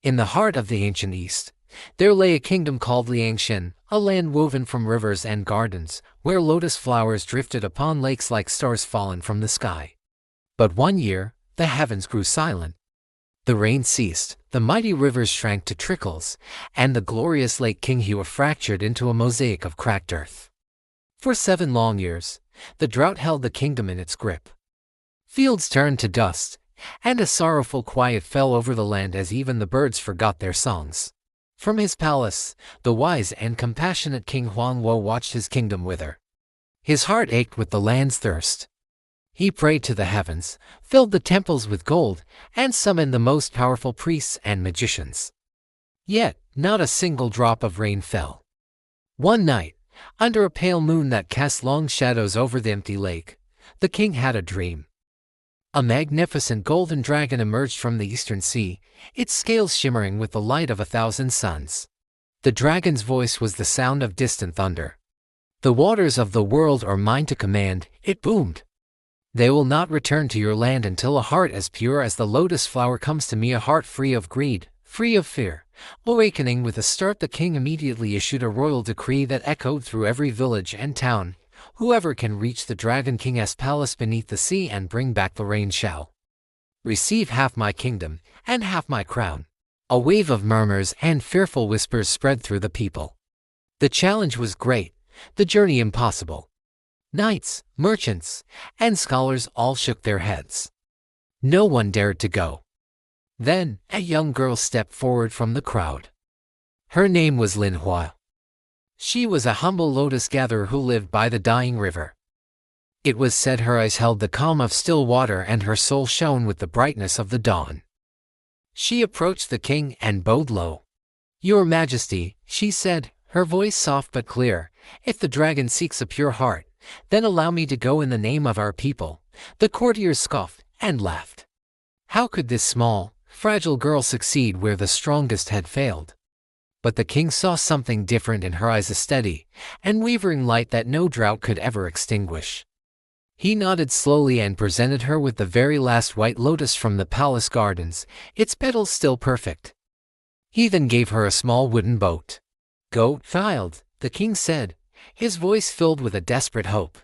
In the heart of the ancient East, there lay a kingdom called Liangshan, a land woven from rivers and gardens, where lotus flowers drifted upon lakes like stars fallen from the sky. But one year, the heavens grew silent. The rain ceased, the mighty rivers shrank to trickles, and the glorious Lake King Hua fractured into a mosaic of cracked earth. For 7 long years, the drought held the kingdom in its grip. Fields turned to dust, and a sorrowful quiet fell over the land as even the birds forgot their songs. From his palace, the wise and compassionate King Lin Hua watched his kingdom wither. His heart ached with the land's thirst. He prayed to the heavens, filled the temples with gold, and summoned the most powerful priests and magicians. Yet, not a single drop of rain fell. One night, under a pale moon that cast long shadows over the empty lake, the king had a dream. A magnificent golden dragon emerged from the eastern sea, its scales shimmering with the light of 1,000 suns. The dragon's voice was the sound of distant thunder. "The waters of the world are mine to command," it boomed. "They will not return to your land until a heart as pure as the lotus flower comes to me, a heart free of greed, free of fear." Awakening with a start, the king immediately issued a royal decree that echoed through every village and town. "Whoever can reach the Dragon King's palace beneath the sea and bring back the rain shall receive half my kingdom and half my crown." A wave of murmurs and fearful whispers spread through the people. The challenge was great, the journey impossible. Knights, merchants, and scholars all shook their heads. No one dared to go. Then, a young girl stepped forward from the crowd. Her name was Lin Hua. She was a humble lotus gatherer who lived by the dying river. It was said her eyes held the calm of still water and her soul shone with the brightness of the dawn. She approached the king and bowed low. "Your Majesty," she said, her voice soft but clear, "if the dragon seeks a pure heart, then allow me to go in the name of our people." The courtiers scoffed and laughed. How could this small, fragile girl succeed where the strongest had failed? But the king saw something different in her eyes, a steady and wavering light that no drought could ever extinguish. He nodded slowly and presented her with the very last white lotus from the palace gardens, its petals still perfect. He then gave her a small wooden boat. "Go, child," the king said, his voice filled with a desperate hope.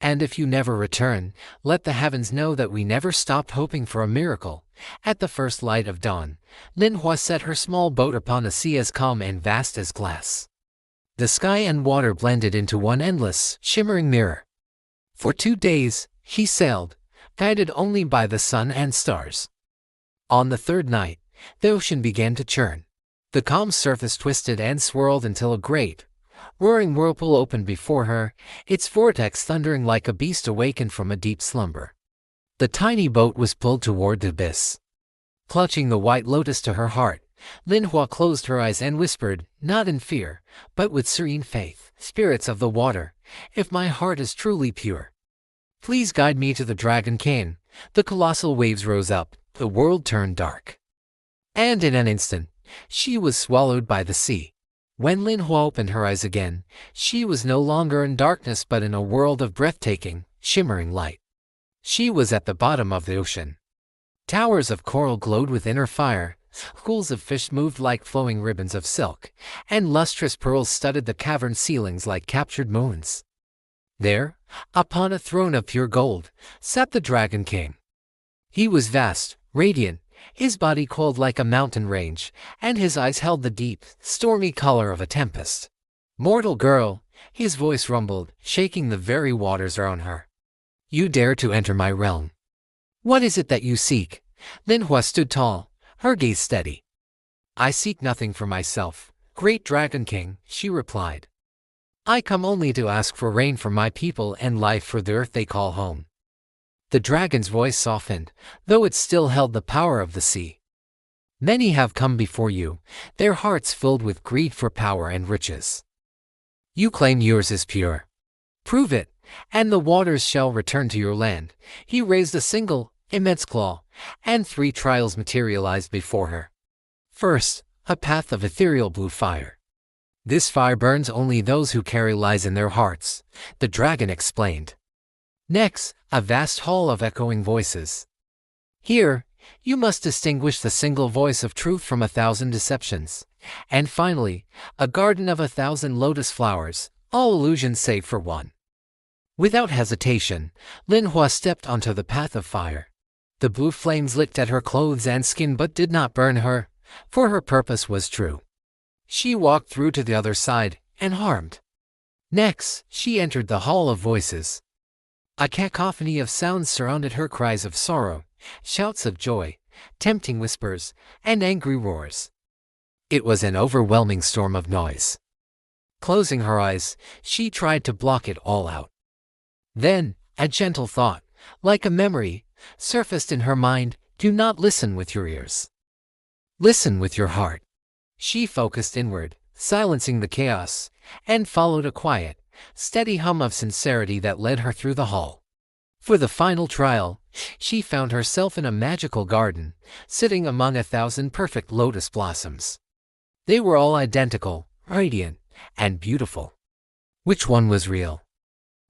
"And if you never return, let the heavens know that we never stopped hoping for a miracle." At the first light of dawn, Lin Hua set her small boat upon a sea as calm and vast as glass. The sky and water blended into one endless, shimmering mirror. For 2 days, she sailed, guided only by the sun and stars. On the 3rd night, the ocean began to churn. The calm surface twisted and swirled until a great, roaring whirlpool opened before her, its vortex thundering like a beast awakened from a deep slumber. The tiny boat was pulled toward the abyss. Clutching the white lotus to her heart, Lin Hua closed her eyes and whispered, not in fear, but with serene faith, "Spirits of the water, if my heart is truly pure, please guide me to the Dragon King." The colossal waves rose up, the world turned dark. And in an instant, she was swallowed by the sea. When Lin Hua opened her eyes again, she was no longer in darkness but in a world of breathtaking, shimmering light. She was at the bottom of the ocean. Towers of coral glowed within her fire, schools of fish moved like flowing ribbons of silk, and lustrous pearls studded the cavern ceilings like captured moons. There, upon a throne of pure gold, sat the Dragon King. He was vast, radiant, his body coiled like a mountain range, and his eyes held the deep, stormy color of a tempest. "Mortal girl," his voice rumbled, shaking the very waters around her. "You dare to enter my realm. What is it that you seek?" Lin Hua stood tall, her gaze steady. "I seek nothing for myself, great Dragon King," she replied. "I come only to ask for rain for my people and life for the earth they call home." The dragon's voice softened, though it still held the power of the sea. "Many have come before you, their hearts filled with greed for power and riches. You claim yours is pure. Prove it, and the waters shall return to your land." He raised a single, immense claw, and 3 trials materialized before her. First, a path of ethereal blue fire. "This fire burns only those who carry lies in their hearts," the dragon explained. Next, a vast hall of echoing voices. "Here, You must distinguish the single voice of truth from 1,000 deceptions. And finally, a garden of 1,000 lotus flowers, all illusions save for one. Without hesitation, Lin Hua stepped onto the path of fire. The blue flames licked at her clothes and skin but did not burn her, for her purpose was true. She walked through to the other side, unharmed. Next, she entered the Hall of Voices. A cacophony of sounds surrounded her: cries of sorrow, shouts of joy, tempting whispers, and angry roars. It was an overwhelming storm of noise. Closing her eyes, she tried to block it all out. Then, a gentle thought, like a memory, surfaced in her mind: do not listen with your ears. Listen with your heart. She focused inward, silencing the chaos, and followed a quiet, steady hum of sincerity that led her through the hall. For the final trial, she found herself in a magical garden, sitting among 1,000 perfect lotus blossoms. They were all identical, radiant, and beautiful. Which one was real?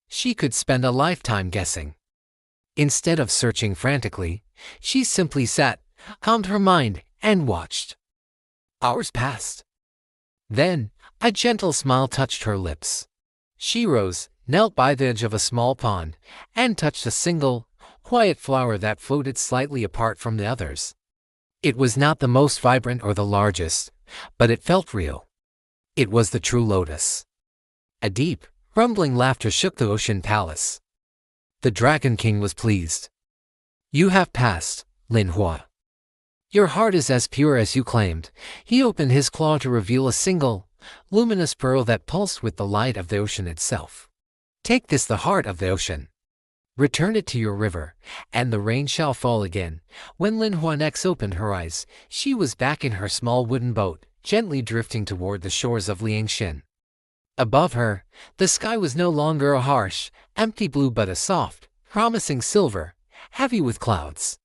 She could spend a lifetime guessing. Instead of searching frantically, she simply sat, calmed her mind, and watched. Hours passed. Then, a gentle smile touched her lips. She rose, knelt by the edge of a small pond, and touched a single, quiet flower that floated slightly apart from the others. It was not the most vibrant or the largest, but it felt real. It was the true lotus. A deep, rumbling laughter shook the ocean palace. The Dragon King was pleased. You have passed, Lin Hua. Your heart is as pure as you claimed. He opened his claw to reveal a single, luminous pearl that pulsed with the light of the ocean itself. Take this, the heart of the ocean. Return it to your river, and the rain shall fall again. When Lin Hua next opened her eyes, she was back in her small wooden boat, gently drifting toward the shores of Liangshan. Above her, the sky was no longer a harsh, empty blue but a soft, promising silver, heavy with clouds.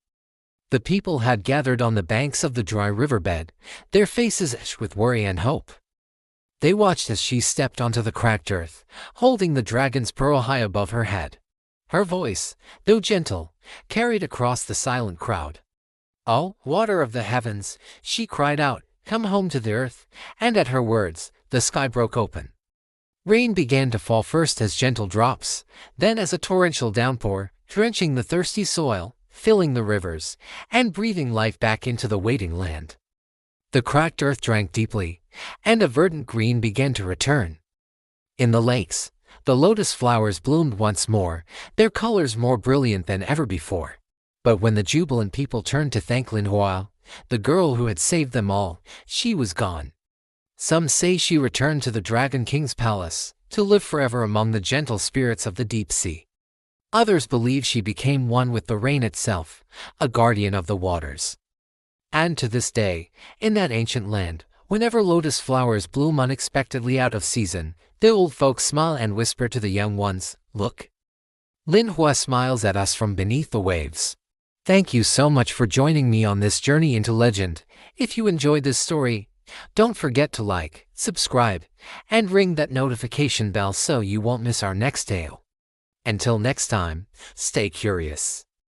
The people had gathered on the banks of the dry riverbed, their faces etched with worry and hope. They watched as she stepped onto the cracked earth, holding the dragon's pearl high above her head. Her voice, though gentle, carried across the silent crowd. "Oh, water of the heavens," she cried out, "come home to the earth," and at her words, the sky broke open. Rain began to fall, first as gentle drops, then as a torrential downpour, drenching the thirsty soil, filling the rivers, and breathing life back into the waiting land. The cracked earth drank deeply, and a verdant green began to return. In the lakes, the lotus flowers bloomed once more, their colors more brilliant than ever before. But when the jubilant people turned to thank Lin Hua, the girl who had saved them all, she was gone. Some say she returned to the Dragon King's palace, to live forever among the gentle spirits of the deep sea. Others believe she became one with the rain itself, a guardian of the waters. And to this day, in that ancient land, whenever lotus flowers bloom unexpectedly out of season, the old folks smile and whisper to the young ones, "Look. Lin Hua smiles at us from beneath the waves." Thank you so much for joining me on this journey into legend. If you enjoyed this story, don't forget to like, subscribe, and ring that notification bell so you won't miss our next tale. Until next time, stay curious.